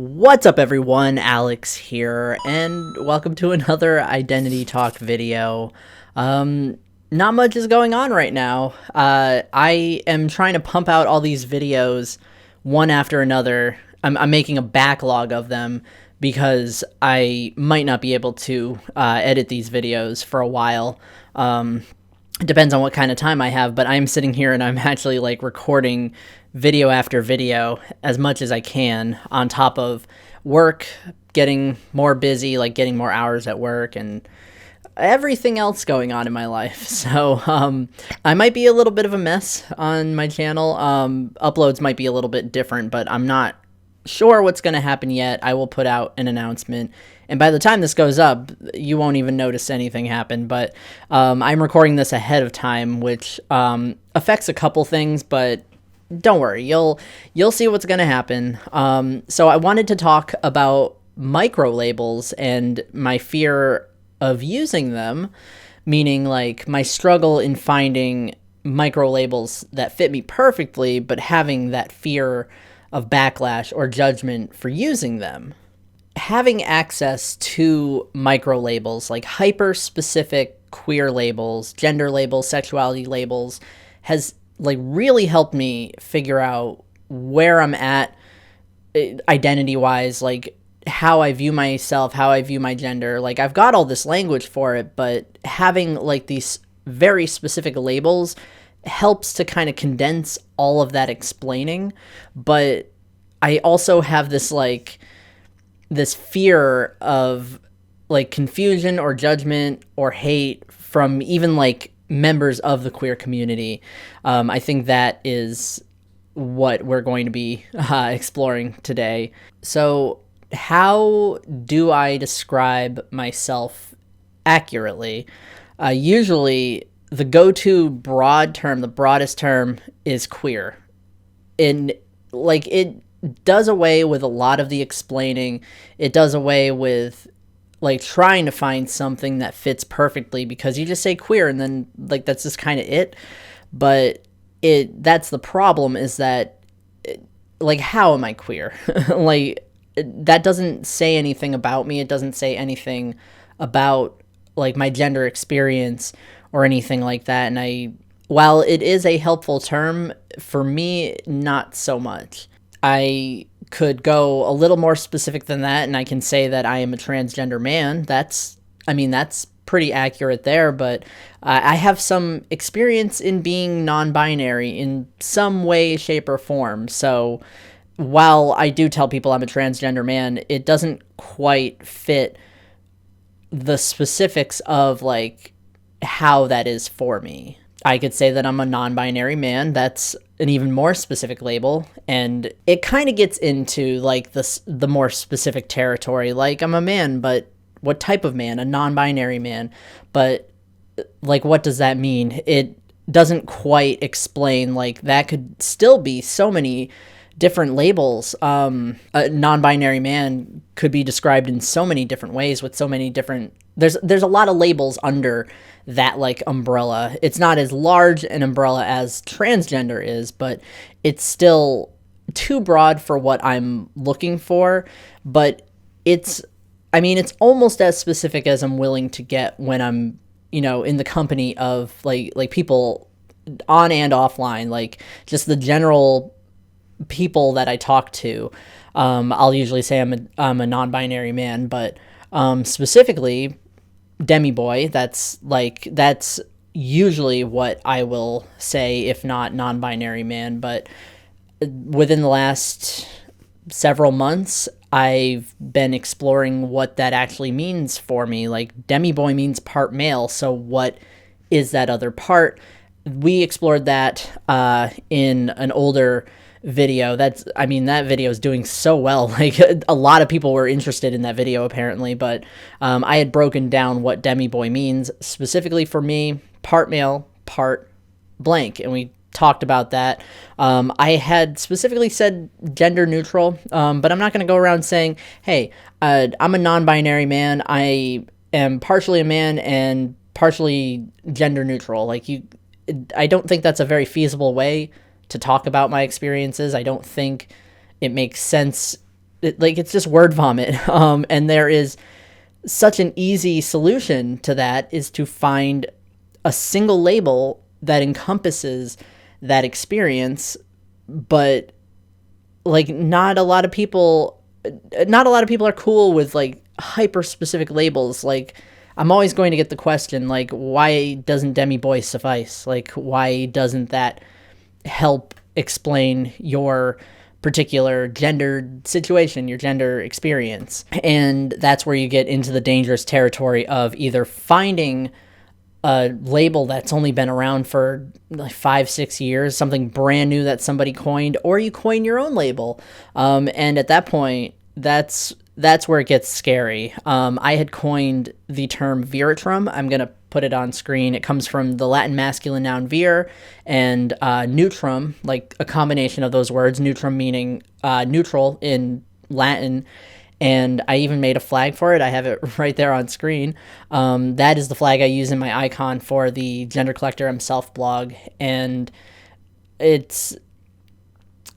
What's up everyone, Alex here, and welcome to another Identity Talk video. Not much is going on right now. I am trying to pump out all these videos one after another. I'm making a backlog of them because I might not be able to edit these videos for a while. It depends on what kind of time I have, but I'm sitting here and I'm actually like recording video after video as much as I can on top of work, getting more busy, like getting more hours at work and everything else going on in my life. So I might be a little bit of a mess on my channel. Uploads might be a little bit different, but I'm not sure what's going to happen yet. I will put out an announcement, and by the time this goes up, you won't even notice anything happen. But I'm recording this ahead of time, which affects a couple things, but don't worry, you'll see what's going to happen. So I wanted to talk about microlabels and my fear of using them, meaning like my struggle in finding microlabels that fit me perfectly, but having that fear of backlash or judgment for using them. Having access to microlabels, like hyper-specific queer labels, gender labels, sexuality labels, has like really helped me figure out where I'm at identity-wise, like how I view myself, how I view my gender. Like I've got all this language for it, but having like these very specific labels helps to kind of condense all of that explaining. But I also have this like this fear of like confusion or judgment or hate from even like members of the queer community. I think that is what we're going to be exploring today. So how do I describe myself accurately? Usually the go-to broad term, the broadest term, is queer. And like it does away with a lot of the explaining. It does away with like trying to find something that fits perfectly, because you just say queer and then like that's just kind of it. But that's the problem, is that like how am I queer? Like that doesn't say anything about me. It doesn't say anything about like my gender experience or anything like that. And while it is a helpful term, for me, not so much. I could go a little more specific than that, and I can say that I am a transgender man. That's pretty accurate there, but I have some experience in being non-binary in some way, shape, or form. So while I do tell people I'm a transgender man, it doesn't quite fit the specifics of like how that is for me. I could say that I'm a non-binary man. That's an even more specific label, and it kind of gets into like the more specific territory. Like I'm a man, but what type of man? A non-binary man. But like what does that mean? It doesn't quite explain. Like that could still be so many different labels. A non-binary man could be described in so many different ways with so many different, there's a lot of labels under that like umbrella. It's not as large an umbrella as transgender is, but it's still too broad for what I'm looking for. But it's almost as specific as I'm willing to get when I'm, in the company of like people on and offline, like just the general people that I talk to. I'll usually say I'm a non-binary man, but specifically demi boy, that's usually what I will say, if not non-binary man. But within the last several months, I've been exploring what that actually means for me. Like demi boy means part male, so what is that other part? We explored that in an older video. That video is doing so well. Like a lot of people were interested in that video apparently, but I had broken down what demi boy means specifically for me: part male, part blank, and we talked about that. I had specifically said gender neutral, but I'm not going to go around saying, hey, I'm a non-binary man, I am partially a man and partially gender neutral. Like I don't think that's a very feasible way to talk about my experiences. I don't think it makes sense it's just word vomit. And there is such an easy solution to that, is to find a single label that encompasses that experience. But like not a lot of people are cool with like hyper specific labels. Like I'm always going to get the question, like, why doesn't demi boy suffice? Like, why doesn't that help explain your particular gendered situation, your gender experience? And that's where you get into the dangerous territory of either finding a label that's only been around for like 5-6 years, something brand new that somebody coined, or you coin your own label. And at that point, that's where it gets scary. I had coined the term veratrum. I'm going to put it on screen. It comes from the Latin masculine noun vir and neutrum, like a combination of those words, neutrum meaning neutral in Latin. And I even made a flag for it. I have it right there on screen. That is the flag I use in my icon for the Gender Collector himself blog. And it's,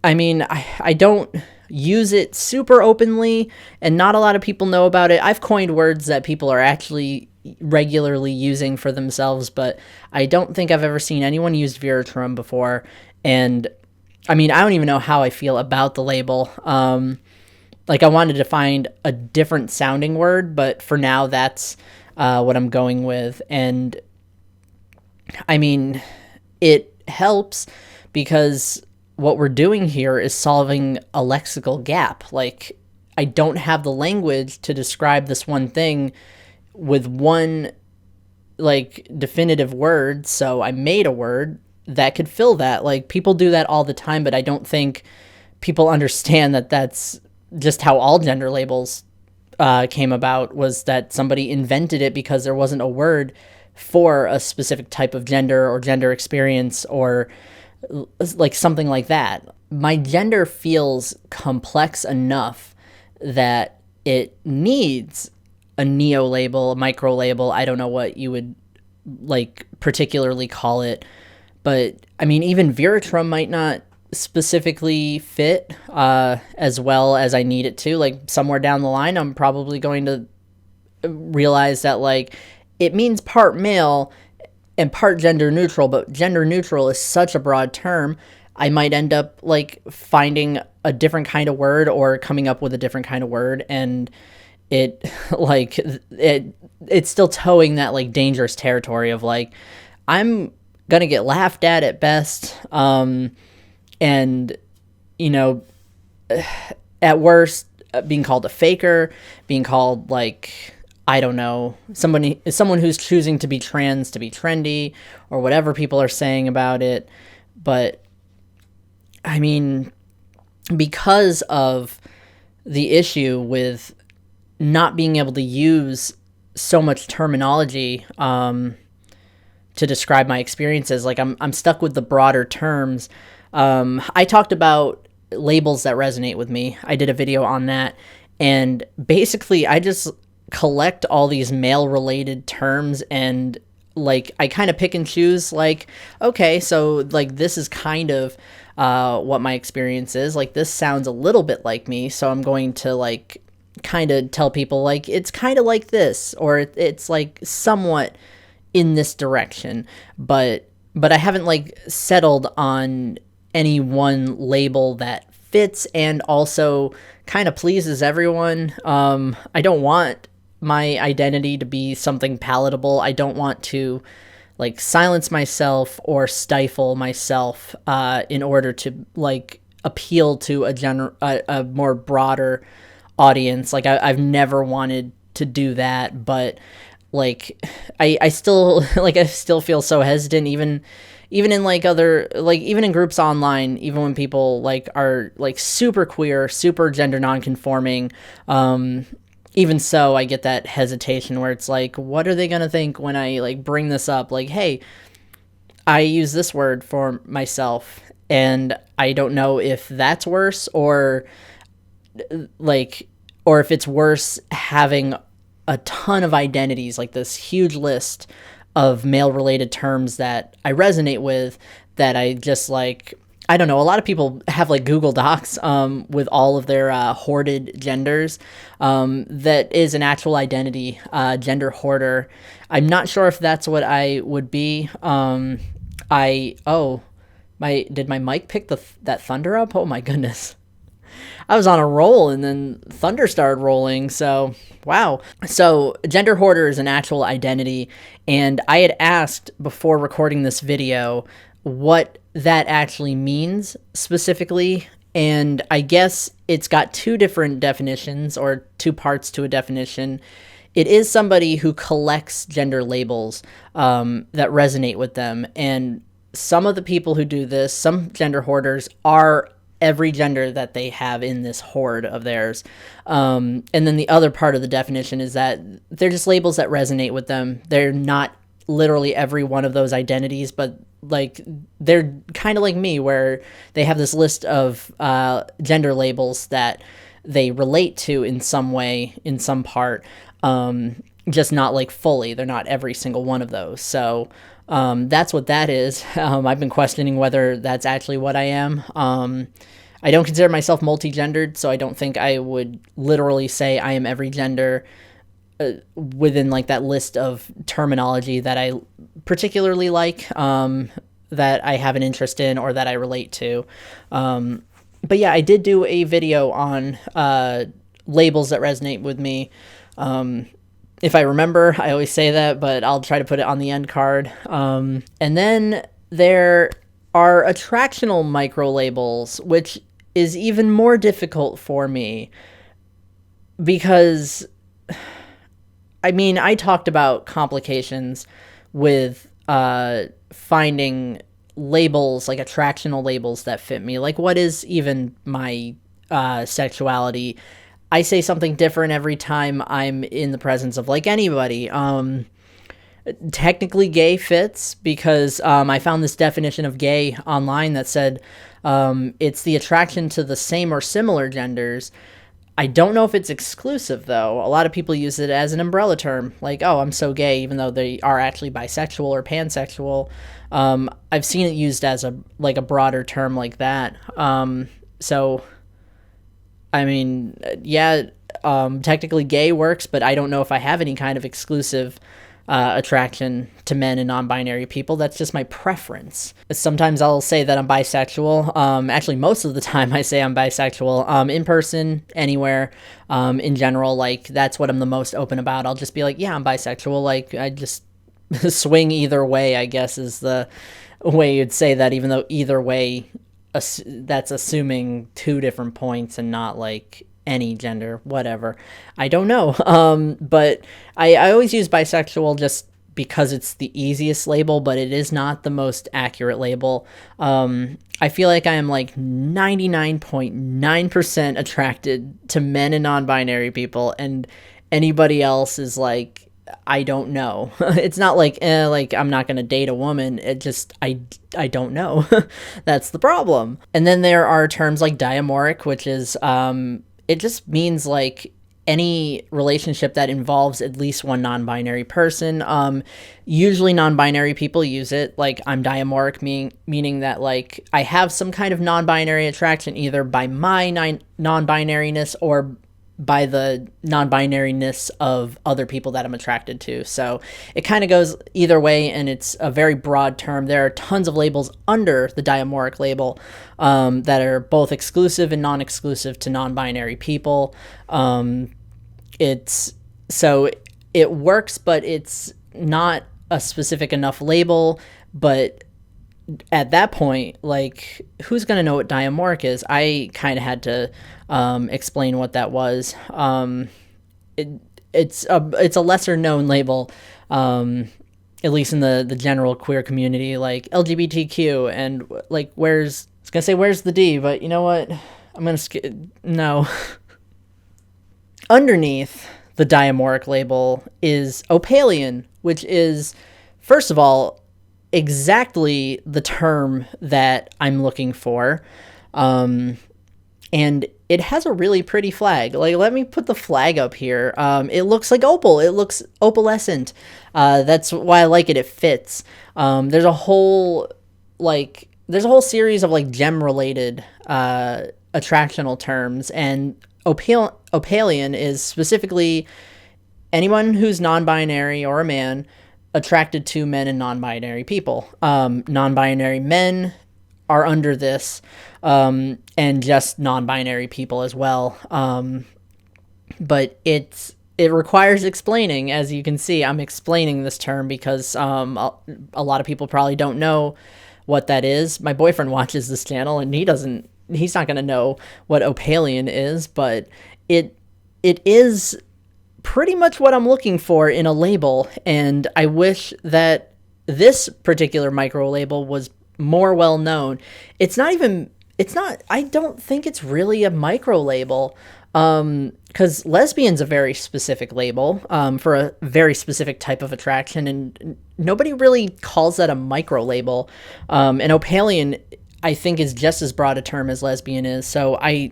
I mean, I don't use it super openly, and not a lot of people know about it. I've coined words that people are actually regularly using for themselves, but I don't think I've ever seen anyone use veratrum before. And I mean, I don't even know how I feel about the label. Like I wanted to find a different sounding word, but for now that's what I'm going with. And I mean, it helps because what we're doing here is solving a lexical gap. Like I don't have the language to describe this one thing with one like definitive word, so I made a word that could fill that. Like people do that all the time, but I don't think people understand that that's just how all gender labels came about, was that somebody invented it because there wasn't a word for a specific type of gender or gender experience or like something like that. My gender feels complex enough that it needs a neo label, a micro label. I don't know what you would like particularly call it, but I mean, even veratrum might not specifically fit as well as I need it to. Like somewhere down the line, I'm probably going to realize that like it means part male and part gender neutral, but gender neutral is such a broad term. I might end up like finding a different kind of word or coming up with a different kind of word, and it's still towing that like dangerous territory of like I'm gonna get laughed at best, and you know, at worst being called a faker, being called like, I don't know, someone who's choosing to be trans to be trendy, or whatever people are saying about it. But I mean, because of the issue with not being able to use so much terminology to describe my experiences, like I'm stuck with the broader terms. I talked about labels that resonate with me. I did a video on that, and basically I just collect all these male related terms, and like I kind of pick and choose, like, okay, so like this is kind of what my experience is. Like this sounds a little bit like me, so I'm going to like kind of tell people like it's kind of like this, or it's like somewhat in this direction, but I haven't like settled on any one label that fits and also kind of pleases everyone. I don't want my identity to be something palatable. I don't want to like silence myself or stifle myself in order to like appeal to a more broader audience. Like I've never wanted to do that, but like I still like I still feel so hesitant, even in like other, like even in groups online, even when people like are like super queer, super gender nonconforming, even so I get that hesitation where it's like, what are they gonna think when I like bring this up? Like, hey, I use this word for myself, and I don't know if that's worse or if it's worse having a ton of identities, like this huge list of male related terms that I resonate with, that I just like, I don't know, a lot of people have like Google Docs with all of their hoarded genders. That is an actual identity, gender hoarder. I'm not sure if that's what I would be. Did my mic pick that thunder up? Oh my goodness. I was on a roll and then thunder started rolling. So, wow. So, gender hoarder is an actual identity. And I had asked before recording this video what that actually means specifically. And I guess it's got two different definitions, or two parts to a definition. It is somebody who collects gender labels that resonate with them. And some of the people who do this, some gender hoarders, are every gender that they have in this hoard of theirs. And then the other part of the definition is that they're just labels that resonate with them. They're not literally every one of those identities, but like they're kind of like me, where they have this list of gender labels that they relate to in some way, in some part, just not like fully. They're not every single one of those. So that's what that is. I've been questioning whether that's actually what I am. I don't consider myself multi-gendered, so I don't think I would literally say I am every gender within like that list of terminology that I particularly like, that I have an interest in or that I relate to. But yeah, I did do a video on labels that resonate with me. If I remember, I always say that, but I'll try to put it on the end card. And then there are attractional microlabels, which is even more difficult for me because, I mean, I talked about complications with finding labels, like attractional labels that fit me. Like, what is even my sexuality? I say something different every time I'm in the presence of like anybody. Technically gay fits because I found this definition of gay online that said it's the attraction to the same or similar genders. I don't know if it's exclusive though. A lot of people use it as an umbrella term, like, oh, I'm so gay, even though they are actually bisexual or pansexual. I've seen it used as a broader term like that. So I mean, yeah, technically gay works, but I don't know if I have any kind of exclusive attraction to men and non-binary people. That's just my preference. Sometimes I'll say that I'm bisexual. Actually, most of the time I say I'm bisexual. In person, anywhere, in general, like that's what I'm the most open about. I'll just be like, yeah, I'm bisexual. Like I just swing either way, I guess is the way you'd say that, even though either way, that's assuming two different points and not like any gender, whatever. I don't know. But I always use bisexual just because it's the easiest label, but it is not the most accurate label. I feel like I am like 99.9% attracted to men and non-binary people, and anybody else is like, I don't know. It's not like I'm not going to date a woman. It just, I don't know. That's the problem. And then there are terms like diamoric, which is, it just means like any relationship that involves at least one non-binary person. Usually non-binary people use it. Like I'm diamoric, meaning that like I have some kind of non-binary attraction either by my non-binariness or by the non-binariness of other people that I'm attracted to. So it kind of goes either way, and it's a very broad term. There are tons of labels under the diamoric label that are both exclusive and non-exclusive to non-binary people. It works, but it's not a specific enough label. But at that point, like, who's going to know what diamoric is? I kind of had to explain what that was. It's a lesser known label, at least in the general queer community, like LGBTQ, and like I was going to say where's the D, but you know what? I'm going to no. Underneath the diamoric label is opalian, which is, first of all, exactly the term that I'm looking for. And it has a really pretty flag. Like, let me put the flag up here. It looks like opal. It looks opalescent. That's why I like it. It fits. There's a whole, like, there's a whole series of like gem related attractional terms, and opalian is specifically anyone who's non-binary or a man attracted to men and non-binary people. Non-binary men are under this, and just non-binary people as well. But it requires explaining. As you can see, I'm explaining this term because a lot of people probably don't know what that is. My boyfriend watches this channel, and he's not going to know what opalian is, but it is pretty much what I'm looking for in a label, and I wish that this particular micro label was more well known. I don't think it's really a micro label, because lesbian's a very specific label for a very specific type of attraction, and nobody really calls that a micro label. And opalian, I think, is just as broad a term as lesbian is, so I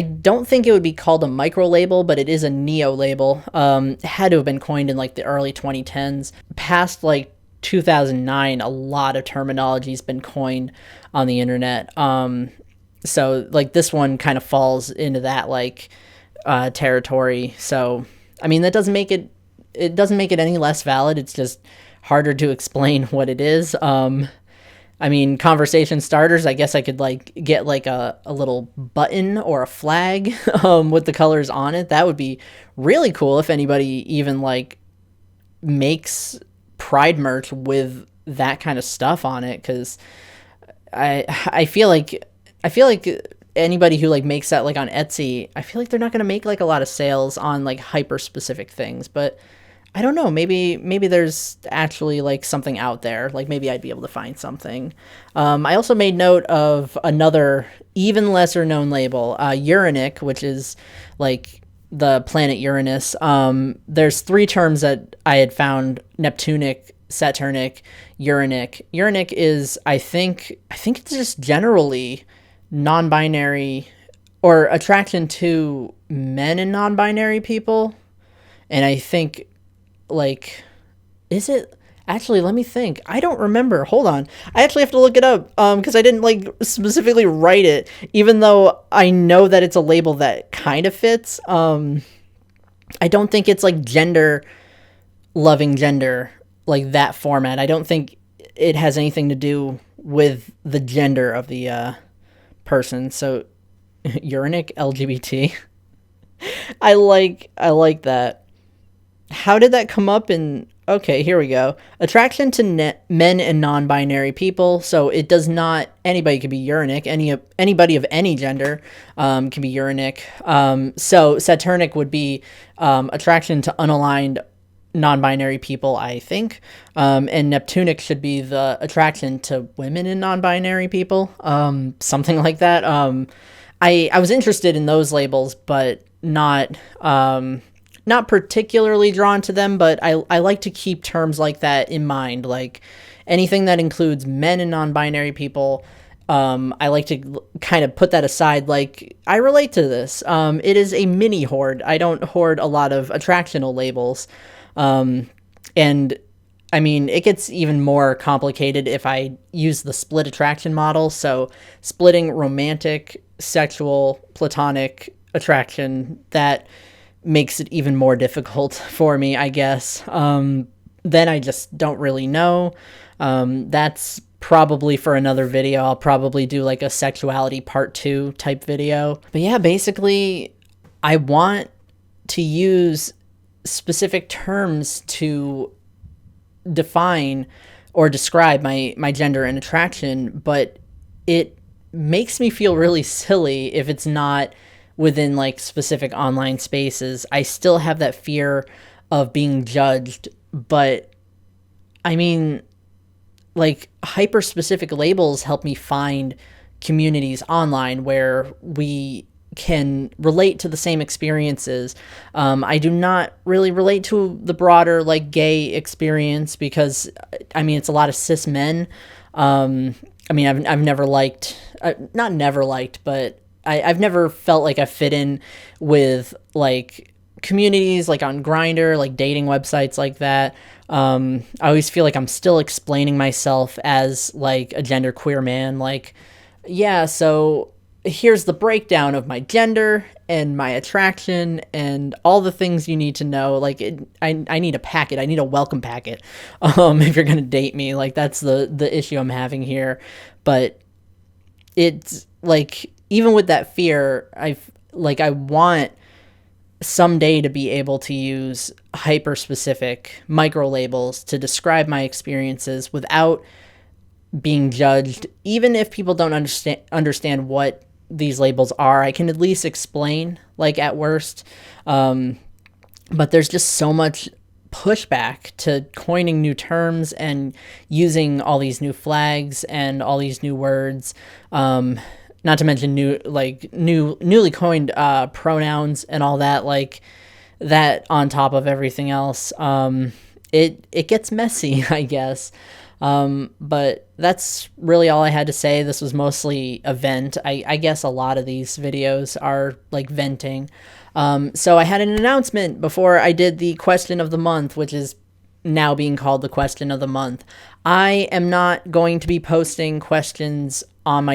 don't think it would be called a micro label, but it is a neo label. It had to have been coined in like the early 2010s. Past like 2009, a lot of terminology has been coined on the internet. So like this one kind of falls into that like territory. So I mean, that doesn't make it any less valid. It's just harder to explain what it is. I mean, conversation starters, I guess I could like get like a little button or a flag with the colors on it. That would be really cool if anybody even like makes Pride merch with that kind of stuff on it, because I feel like anybody who like makes that like on Etsy, I feel like they're not going to make like a lot of sales on like hyper specific things. But I don't know, maybe there's actually like something out there. Like maybe I'd be able to find something. I also made note of another even lesser known label, Uranic, which is like the planet Uranus. There's 3 terms that I had found: Neptunic, Saturnic, Uranic. Uranic is, I think it's just generally non-binary or attraction to men and non-binary people. And I think like, is it actually, let me think, I don't remember, hold on, I actually have to look it up because I didn't like specifically write it, even though I know that it's a label that kind of fits. I don't think it's like gender loving gender, like that format. I don't think it has anything to do with the gender of the person. So Uranic LGBT. I like that. How did that come up in... Okay, here we go. Attraction to men and non-binary people. So it does not... Anybody can be Uranic. Anybody of any gender can be Uranic. So Saturnic would be attraction to unaligned non-binary people, I think. And Neptunic should be the attraction to women and non-binary people. Something like that. I was interested in those labels, but not particularly drawn to them, but I like to keep terms like that in mind. Like anything that includes men and non-binary people, I like to kind of put that aside. Like, I relate to this. It is a mini hoard. I don't hoard a lot of attractional labels. And I mean, it gets even more complicated if I use the split attraction model. So splitting romantic, sexual, platonic attraction, that makes it even more difficult for me, I guess. Then I just don't really know. That's probably for another video. I'll probably do like a sexuality part 2 type video. But yeah, basically I want to use specific terms to define or describe my gender and attraction, but it makes me feel really silly if it's not within like specific online spaces. I still have that fear of being judged, but I mean, like, hyper specific labels help me find communities online where we can relate to the same experiences. I do not really relate to the broader like gay experience because I mean, it's a lot of cis men. I mean, I've never liked, not never liked, but I've never felt like I fit in with like communities like on Grindr, like dating websites like that. I always feel like I'm still explaining myself as like a genderqueer man. Like, yeah, so here's the breakdown of my gender and my attraction and all the things you need to know. Like, I need a packet. I need a welcome packet. If you're gonna date me, like that's the issue I'm having here. But it's like, even with that fear, I want someday to be able to use hyper specific micro labels to describe my experiences without being judged. Even if people don't understand what these labels are, I can at least explain, like, at worst. But there's just so much pushback to coining new terms and using all these new flags and all these new words. Not to mention newly coined pronouns and all that, like that on top of everything else. It gets messy, I guess. But that's really all I had to say. This was mostly a vent. I guess a lot of these videos are like venting. So I had an announcement before I did the question of the month, which is now being called the question of the month. I am not going to be posting questions on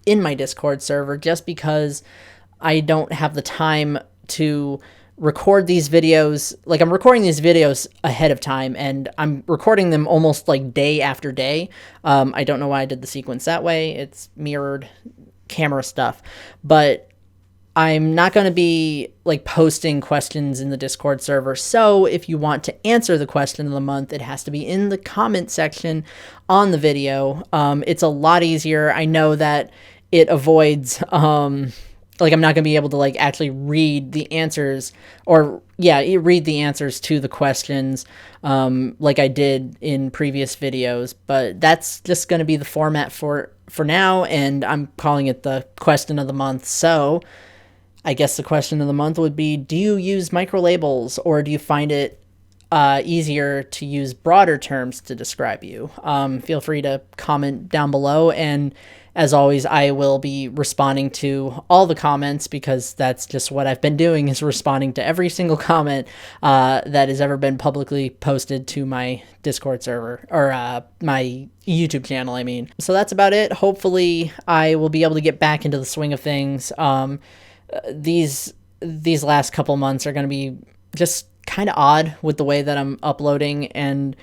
in my Discord server just because I don't have the time to record these videos. Like, I'm recording these videos ahead of time and I'm recording them almost like day after day. I don't know why I did the sequence that way. It's mirrored camera stuff, but I'm not going to be like posting questions in the Discord server. So if you want to answer the question of the month, it has to be in the comment section on the video. It's a lot easier. I know that it avoids, like, I'm not going to be able to like actually read the answers read the answers to the questions, like I did in previous videos, but that's just going to be the format for now. And I'm calling it the question of the month. So I guess the question of the month would be, do you use microlabels, or do you find it easier to use broader terms to describe you? Feel free to comment down below, and as always, I will be responding to all the comments, because that's just what I've been doing, is responding to every single comment that has ever been publicly posted to my Discord server, or my YouTube channel, I mean. So that's about it. Hopefully I will be able to get back into the swing of things. These last couple months are going to be just kind of odd with the way that I'm uploading, and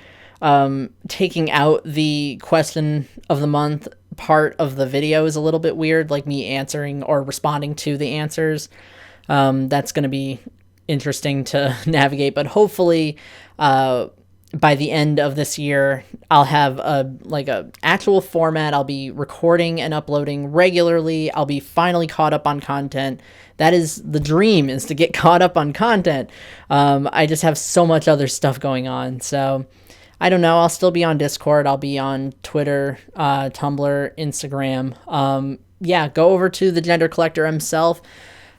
taking out the question of the month part of the video is a little bit weird, like me answering or responding to the answers. That's going to be interesting to navigate, but hopefully by the end of this year, I'll have a actual format. I'll be recording and uploading regularly. I'll be finally caught up on content. That is the dream, is to get caught up on content. I just have so much other stuff going on. So I don't know. I'll still be on Discord. I'll be on Twitter, Tumblr, Instagram. Yeah, go over to the Gender Collector himself.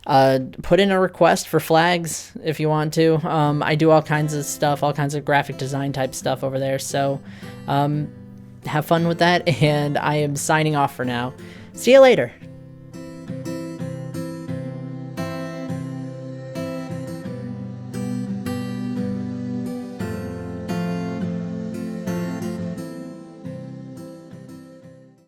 Put in a request for flags if you want to. I do all kinds of stuff, all kinds of graphic design type stuff over there. So have fun with that. And I am signing off for now. See you later.